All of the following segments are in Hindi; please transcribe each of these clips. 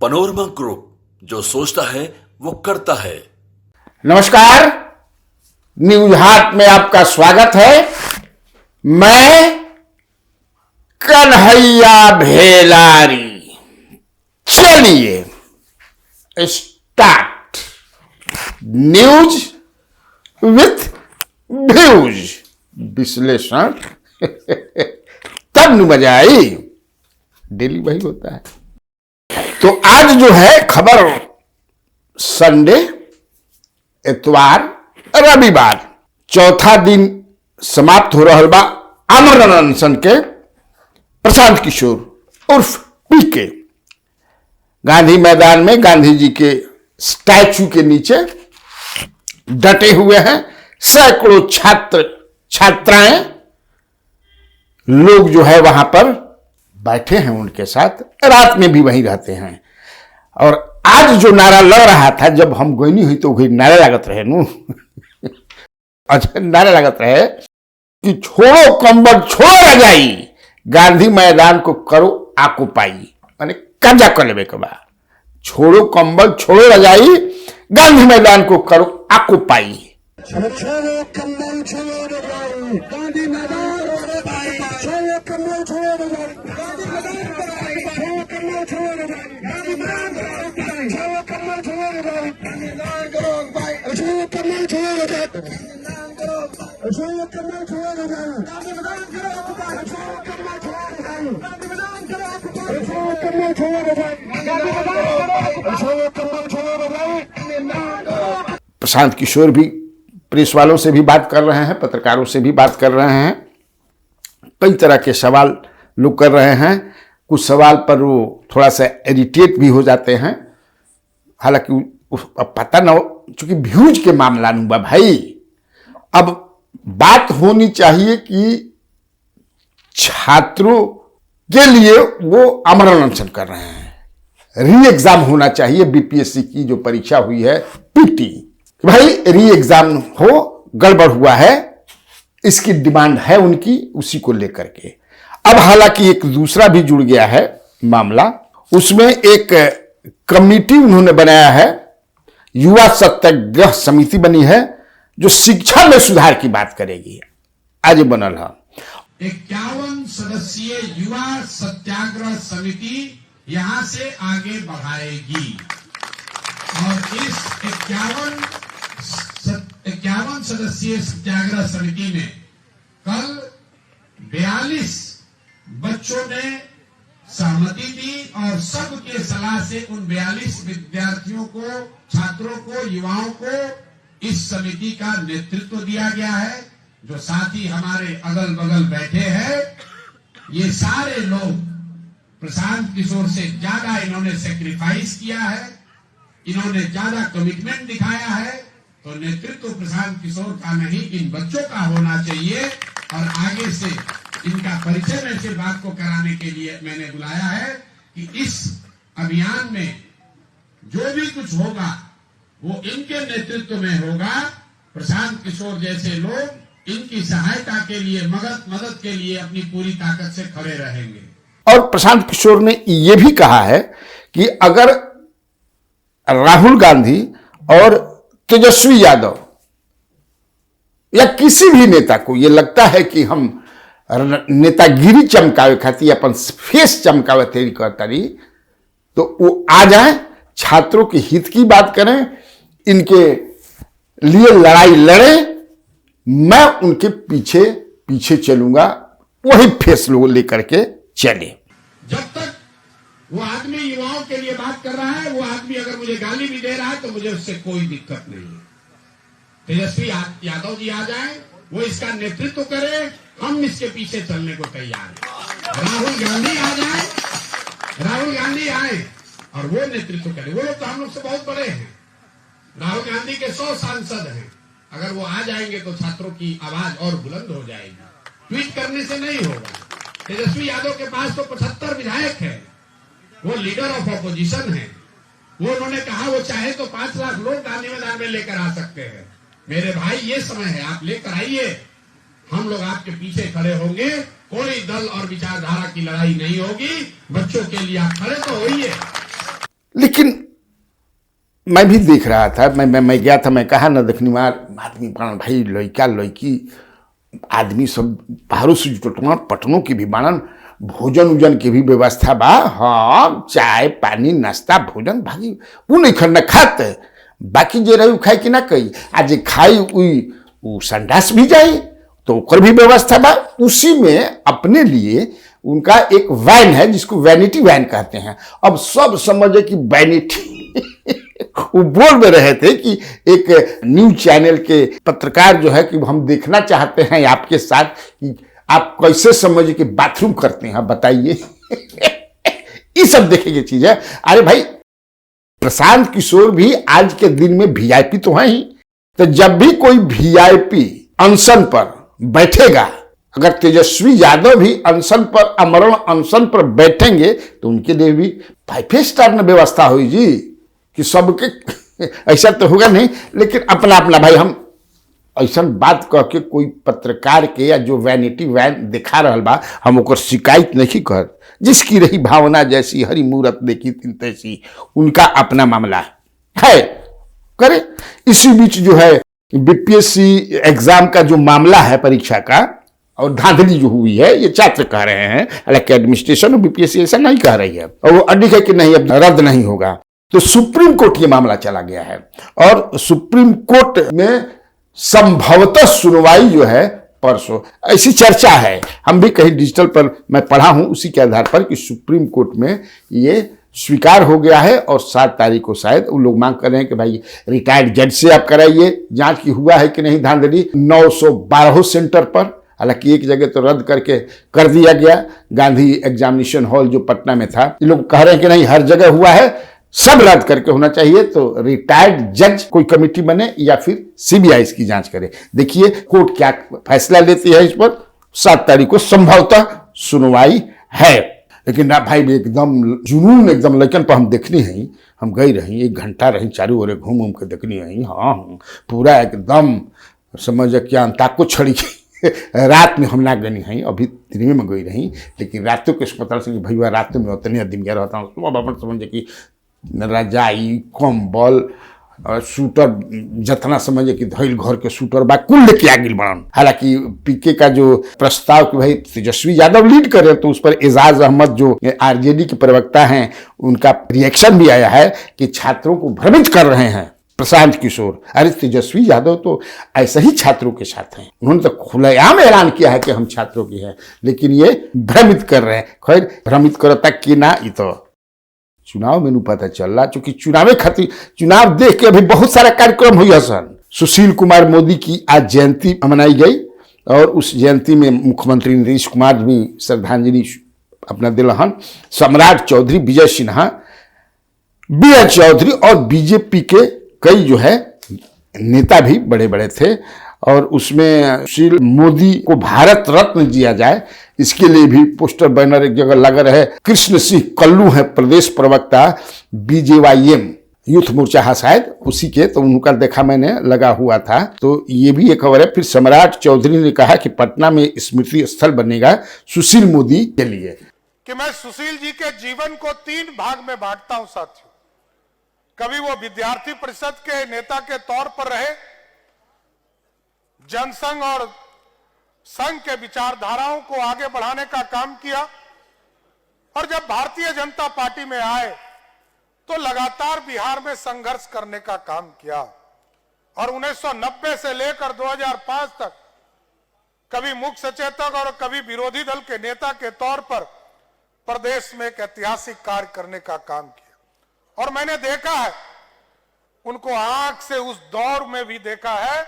पनोरमा ग्रुप, जो सोचता है वो करता है। नमस्कार, न्यूज हाट में आपका स्वागत है। मैं कन्हैया भेलारी। चलिए स्टार्ट। न्यूज विथ व्यूज, विश्लेषण तब न मजा आई। डेली वही होता है। तो आज जो है खबर, संडे, इतवार, रविवार, चौथा दिन समाप्त हो रहा बा आमरण अनशन के। प्रशांत किशोर उर्फ पीके गांधी मैदान में गांधी जी के स्टैचू के नीचे डटे हुए हैं। सैकड़ों छात्र छात्राएं लोग जो है वहां पर बैठे हैं उनके साथ, रात में भी वहीं रहते हैं। और आज जो नारा लग रहा था, जब हम गोइनी हुई तो वही नारा लागत रहे नु अच्छा नारा लागत रहे कि छोड़ो कंबल, छोड़ो रजाई, गांधी मैदान को करो आकुपाई, माने कब्जा कर लेवे के बाद। छोड़ो कंबल, छोड़ो रजाई, गांधी मैदान को करो आकुपाई। छोड़ो कंबल, छोड़ो रजाई, गांधी मैदान को पाई। छोड़ो कंबल, छोड़ो रजाई, गांधी मैदान को पाई। छोड़ो कंबल, छोड़ो रजाई, गांधी मैदान को पाई। छोड़ो कंबल, छोड़ो रजाई, गांधी मैदान को पाई। छोड़ो कंबल, छोड़ो रजाई, छोड़ो कंबल, छोड़ो रजाई, गांधी मैदान को पाई। छोड़ो कंबल, छोड़ो रजाई, गांधी मैदान को पाई। छोड़ो कंबल, छोड़ो रजाई, गांधी मैदान को पाई। छोड़ो कंबल, छोड़ो रजाई, गांधी मैदान को। प्रशांत किशोर भी प्रेस वालों से भी बात कर रहे हैं, पत्रकारों से भी बात कर रहे हैं। कई तरह के सवाल लोग कर रहे हैं। कुछ सवाल पर वो थोड़ा सा इरिटेट भी हो जाते हैं। हालांकि पता ना हो, चूंकि व्यूज के मामला नहीं हुआ भाई। अब बात होनी चाहिए कि छात्रों के लिए वो आमरण अनशन कर रहे हैं। री एग्जाम होना चाहिए। बीपीएससी की जो परीक्षा हुई है पीटी, भाई री एग्जाम हो, गड़बड़ हुआ है, इसकी डिमांड है उनकी, उसी को लेकर के। अब हालांकि एक दूसरा भी जुड़ गया है मामला। उसमें एक कमेटी उन्होंने बनाया है, युवा सत्याग्रह समिति बनी है, जो शिक्षा में सुधार की बात करेगी। आज बनल है 51 सदस्यीय युवा सत्याग्रह समिति यहां से आगे बढ़ाएगी। और इस 51 सदस्यीय सत्याग्रह समिति में कल 42 बच्चों ने सहमति दी और सबके सलाह से उन 42 विद्यार्थियों को, छात्रों को, युवाओं को इस समिति का नेतृत्व दिया गया है। जो साथी हमारे अगल बगल बैठे हैं, ये सारे लोग प्रशांत किशोर से ज्यादा इन्होंने सेक्रीफाइस किया है, इन्होंने ज्यादा कमिटमेंट दिखाया है। तो नेतृत्व प्रशांत किशोर का नहीं, इन बच्चों का होना चाहिए। और आगे से इनका परिचय में से बात को कराने के लिए मैंने बुलाया है कि इस अभियान में जो भी कुछ होगा वो इनके नेतृत्व में होगा। प्रशांत किशोर जैसे लोग इनकी सहायता के लिए, मदद के लिए अपनी पूरी ताकत से खड़े रहेंगे। और प्रशांत किशोर ने ये भी कहा है कि अगर राहुल गांधी और तेजस्वी यादव या किसी भी नेता को ये लगता है कि हम नेतागिरी चमकावे खातिर अपन फेस चमकावे तेरी करतारी, तो वो आ जाए, छात्रों के हित की बात करें, इनके लिए लड़ाई लड़े। मैं उनके पीछे पीछे चलूंगा, वही फेस लोग लेकर के चले। जब तक वो आदमी युवाओं के लिए बात कर रहा है, वो आदमी अगर मुझे गाली भी दे रहा है तो मुझे उससे कोई दिक्कत नहीं है। तेजस्वी यादव जी आ जाए, वो इसका नेतृत्व करे, हम इसके पीछे चलने को तैयार हैं। राहुल गांधी आ जाए, राहुल गांधी आए और वो नेतृत्व करे। वो लोग तो हम लोग से बहुत बड़े हैं। राहुल गांधी के 100 सांसद हैं। अगर वो आ जाएंगे तो छात्रों की आवाज और बुलंद हो जाएगी। ट्वीट करने से नहीं होगा। तेजस्वी यादव के पास तो 75 विधायक है, वो लीडर ऑफ ऑपोजिशन है। वो उन्होंने कहा वो चाहे तो 5 लाख लोग गांधी मैदान में लेकर आ सकते हैं। मेरे भाई ये समय है, आप लेकर आइए, हम लोग आपके पीछे खड़े होंगे। कोई दल और विचारधारा की लड़ाई नहीं होगी, बच्चों के लिए आप खड़े तो होइए। लेकिन मैं भी देख रहा था, मैं गया था, मैं कहा न देखनी मार आदमी बाणन भाई, लड़का लड़की आदमी सब बाहरों से जुटना, पटनों की भी बाणन, भोजन उजन की भी व्यवस्था बा। हाँ, चाय पानी नाश्ता भोजन भागी वो नहीं खड़ना खाते, बाकी जे रही खाई कि ना कही, आज खाई उ संडास भी जाए तो ओकर भी व्यवस्था बा। उसी में अपने लिए उनका एक वैन है जिसको वैनिटी वैन कहते हैं। अब सब समझे कि वैनिटी वो बोल में रहे थे कि एक न्यूज चैनल के पत्रकार जो है कि हम देखना चाहते हैं आपके साथ कि आप कैसे समझे कि बाथरूम करते हैं, बताइए। ये सब देखेंगे चीज है। अरे भाई, प्रशांत किशोर भी आज के दिन में वीआईपी तो है ही, तो जब भी कोई वीआईपी अनशन पर बैठेगा, अगर तेजस्वी यादव भी अनशन पर, अमरण अनशन पर बैठेंगे तो उनके लिए भी 5 स्टार में व्यवस्था हुई जी, कि सबके ऐसा तो होगा नहीं, लेकिन अपना अपना भाई, हम ऐसा बात कह के कोई पत्रकार के या जो वैनिटी वैन दिखा रहा बा हम ओकर शिकायत नहीं कर। जिसकी रही भावना जैसी, हरी मूरत देखी तिन तैसी, उनका अपना मामला है, करे। इसी बीच जो है बीपीएससी एग्जाम का जो मामला है परीक्षा का, और धांधली जो हुई है, ये छात्र कह रहे हैं, हालांकि एडमिनिस्ट्रेशन और बीपीएससी ऐसा नहीं कह रही है, और वो अड़ी है कि नहीं अब रद्द नहीं होगा। तो सुप्रीम कोर्ट ये मामला चला गया है, और सुप्रीम कोर्ट में संभवतः सुनवाई जो है परसों, ऐसी चर्चा है। हम भी कहीं डिजिटल पर मैं पढ़ा हूं उसी के आधार पर कि सुप्रीम कोर्ट में ये स्वीकार हो गया है, और 7 तारीख को शायद वो लोग मांग कर रहे हैं कि भाई रिटायर्ड जज से आप कराइए जांच की हुआ है कि नहीं धांधली। 912 सेंटर पर, हालांकि एक जगह तो रद्द करके कर दिया गया, गांधी एग्जामिनेशन हॉल जो पटना में था, ये लोग कह रहे हैं कि नहीं हर जगह हुआ है, सब रद्द करके होना चाहिए। तो रिटायर्ड जज कोई कमेटी बने या फिर सीबीआई इसकी जांच करे। देखिए कोर्ट क्या फैसला लेती है इस पर। 7 तारीख को संभवतः सुनवाई है। लेकिन ना भाई एकदम जुनून एकदम लेकिन पर हम देखनी है, हम गई रही 1 घंटा रही, चारों ओर घूम के देखनी है। हाँ पूरा एकदम समझ क्या ताको छड़ी रात में हम ना गनी है, अभी दिन में गई रही, लेकिन रातों के अस्पताल से भैया रातों में उतने दिन गया रहता हूँ। अपन समझे कि रजाई कंबल शूटर जतना समझे कि धैल घर के शूटर बा कुल लेके आगिल बनन। हालांकि पीके का जो प्रस्ताव कि भाई तेजस्वी यादव लीड कर रहे तो उस पर एजाज अहमद जो आरजेडी के प्रवक्ता हैं उनका रिएक्शन भी आया है कि छात्रों को भ्रमित कर रहे हैं प्रशांत किशोर। अरे तेजस्वी यादव तो ऐसे ही छात्रों के साथ हैं, उन्होंने तो खुलेआम ऐलान किया है कि हम छात्रों की हैं, लेकिन ये भ्रमित कर रहे हैं। खैर भ्रमित करता कि ना, ये तो चुनाव में पता चल रहा, चूंकि चुनाव देख के अभी बहुत सारा कार्यक्रम हुई है सन। सुशील कुमार मोदी की आज जयंती मनाई गई, और उस जयंती में मुख्यमंत्री नीतीश कुमार भी श्रद्धांजलि अपना दिलहन। सम्राट चौधरी, विजय सिन्हा, बी.एल. चौधरी और बीजेपी के कई जो है नेता भी बड़े बड़े थे, और उसमें सुशील मोदी को भारत रत्न दिया जाए इसके लिए भी पोस्टर बैनर एक जगह लगा रहे। कृष्ण सिंह कल्लू है प्रदेश प्रवक्ता बीजेवाईएम यूथ मोर्चा है शायद उसी के, तो उनका देखा मैंने लगा हुआ था। तो ये भी एक खबर है। फिर सम्राट चौधरी ने कहा कि पटना में स्मृति स्थल बनेगा सुशील मोदी के लिए। कि मैं सुशील जी के जीवन को 3 भाग में बांटता हूं साथियों। कभी वो विद्यार्थी परिषद के नेता के तौर पर रहे, जनसंघ और संघ के विचारधाराओं को आगे बढ़ाने का काम किया, और जब भारतीय जनता पार्टी में आए तो लगातार बिहार में संघर्ष करने का काम किया, और 1990 से लेकर 2005 तक कभी मुख्य सचेतक और कभी विरोधी दल के नेता के तौर पर प्रदेश में एक ऐतिहासिक कार्य करने का काम किया। और मैंने देखा है उनको आंख से उस दौर में भी देखा है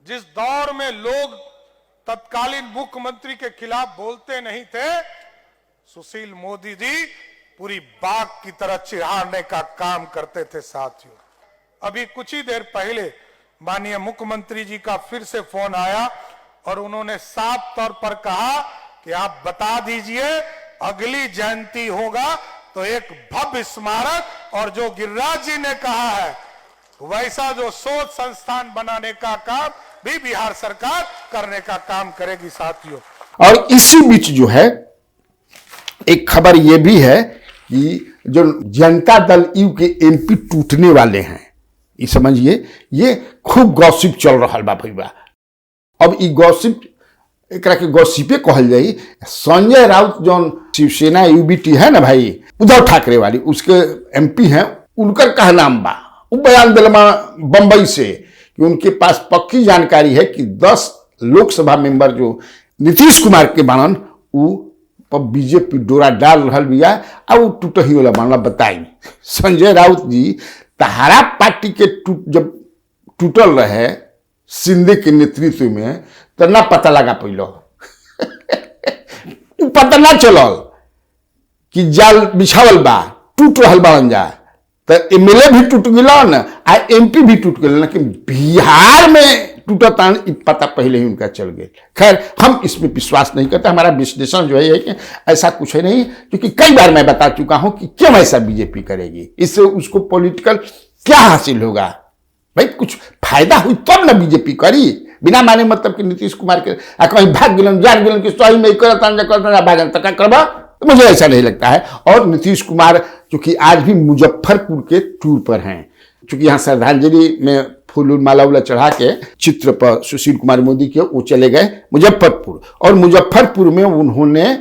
जिस दौर में लोग तत्कालीन मुख्यमंत्री के खिलाफ बोलते नहीं थे। सुशील मोदी जी पूरी बाग की तरह चिढ़ाने का काम करते थे साथियों। अभी कुछ ही देर पहले माननीय मुख्यमंत्री जी का फिर से फोन आया, और उन्होंने साफ तौर पर कहा कि आप बता दीजिए अगली जयंती होगा तो एक भव्य स्मारक, और जो गिरिराज जी ने कहा है वैसा जो शोध संस्थान बनाने का काम भी बिहार सरकार करने का काम करेगी साथियों। और इसी बीच जो है एक खबर यह भी है कि जो जनता दल यू के एमपी टूटने वाले हैं, ये समझिए, ये खूब गॉसिप चल रहा बा भैया। अब ई गॉसिप एकरा के गॉसिपे कहल जाई। संजय राउत जो शिवसेना यूबीटी है ना भाई, उद्धव ठाकरे वाली, उसके एमपी हैं, उनकर कहनाम बा, वो बयान दिलवा बंबई से कि उनके पास पक्की जानकारी है कि 10 लोकसभा मेंबर जो नीतीश कुमार के बानन वो बीजेपी डोरा डाल रहा बिया आ वो टूट ही वाला मामला बताई। संजय राउत जी तहारा पार्टी के जब टूटल रहे शिंदे के नेतृत्व में तो ना पता लगा पहले पता ना चलल कि जाल बिछावल बा, टूट रहल बान जा, तो एमएलए भी टूट गलन आ एमपी भी टूट गलन, लेकिन बिहार में टूटा पता पहले ही उनका चल गया। खैर हम इसमें विश्वास नहीं करते, हमारा विश्लेषण जो है कि ऐसा कुछ है नहीं, क्योंकि कई बार मैं बता चुका हूं कि क्यों ऐसा बीजेपी करेगी, इससे उसको पॉलिटिकल क्या हासिल होगा भाई, कुछ फायदा हुई तब ना बीजेपी करी, बिना माने मतलब कि नीतीश कुमार के कहीं भाग गलन जान गलन कि सही में भागन तक करवा, तो मुझे ऐसा नहीं लगता है। और नीतीश कुमार क्योंकि आज भी मुजफ्फरपुर के टूर पर हैं, क्योंकि यहाँ श्रद्धांजलि में फूल माला उला चढ़ा के चित्र पर सुशील कुमार मोदी के वो चले गए मुजफ्फरपुर, और मुजफ्फरपुर में उन्होंने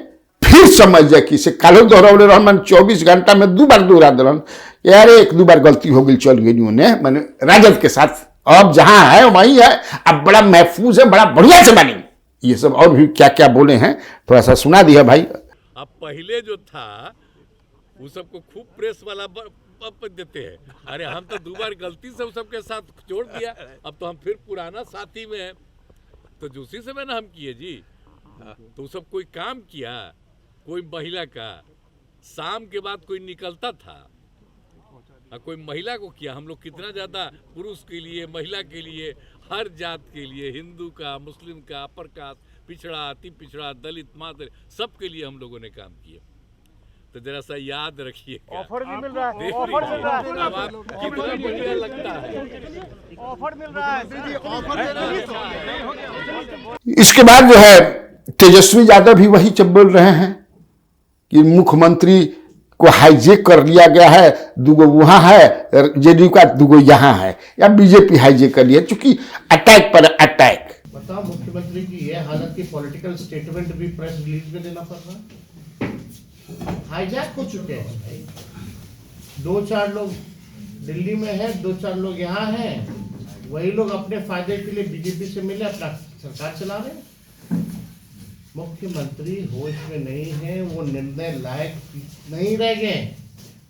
फिर समझ जाए कि से कालो दोहरावले रहमान 24 घंटा में 2 बार दोहरा दिलन, यार 1-2 बार गलती हो गई चल गई उन्हें, मैंने राजद के साथ अब जहां है वहीं है, अब बड़ा महफूज है, बड़ा बढ़िया से बनी। ये सब और भी क्या क्या बोले हैं थोड़ा सा सुना दिया भाई। अब पहले जो था वो सबको खूब प्रेस वाला देते हैं, अरे हम तो 2 बार गलती से सबके साथ जोड़ दिया, अब तो हम फिर पुराना साथी में है, तो उसी समय ना हम किए जी, तो सब कोई काम किया, कोई महिला का शाम के बाद कोई निकलता था, कोई महिला को किया, हम लोग कितना ज्यादा पुरुष के लिए, महिला के लिए, हर जात के लिए, हिंदू का, मुस्लिम का, अपर कास्ट, पिछड़ा, अति पिछड़ा, दलित, मादर, सबके लिए हम लोगों ने काम किया। तो जरा सा याद रखिए, ऑफर भी मिल रहा है, ऑफर मिल रहा है, कितना बढ़िया लगता है, ऑफर मिल रहा है दीदी, ऑफर। इसके बाद जो है तेजस्वी यादव भी वही जब बोल रहे हैं कि मुख्यमंत्री को हाईजेक कर लिया गया है, 2 वहां है जेडीयू का, 2 यहाँ है, या बीजेपी हाईजेक कर लिया, चूंकि अटैक पर अटैक। बताओ मुख्यमंत्री की यह हालत की पॉलिटिकल स्टेटमेंट भी प्रेस रिलीज में देना पड़ रहा है, हाईजैक हो चुके हैं भाई। 2-4 लोग दिल्ली में है, 2-4 लोग यहाँ हैं, वही लोग अपने फायदे के लिए बीजेपी से मिले अपना सरकार चला रहे हैं। मुख्यमंत्री होश में नहीं है, वो निर्णय लायक नहीं रह गए,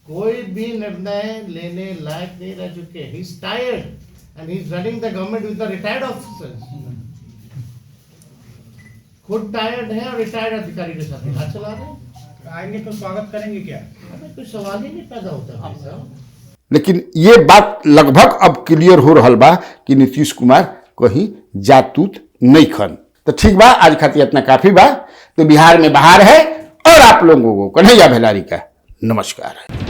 कोई भी निर्णय लेने लायक नहीं रह चुके। He is tired and he is running the government with the retired officers, खुद टायर्ड है और रिटायर्ड अधिकारी के साथ हाथ चला रहे हैं। आएंगे तो स्वागत करेंगे क्या? हमें कोई सवाल ही नहीं पैदा होता साहब। लेकिन ये बात लगभग अब क्लियर हो रहा बा कि नीतीश कुमार कहीं जातूत नहीं खन। तो ठीक बा, आज खातिर इतना काफी बा। तो बिहार में बाहर है और आप लोगों को कन्हैया भेलारी का नमस्कार है।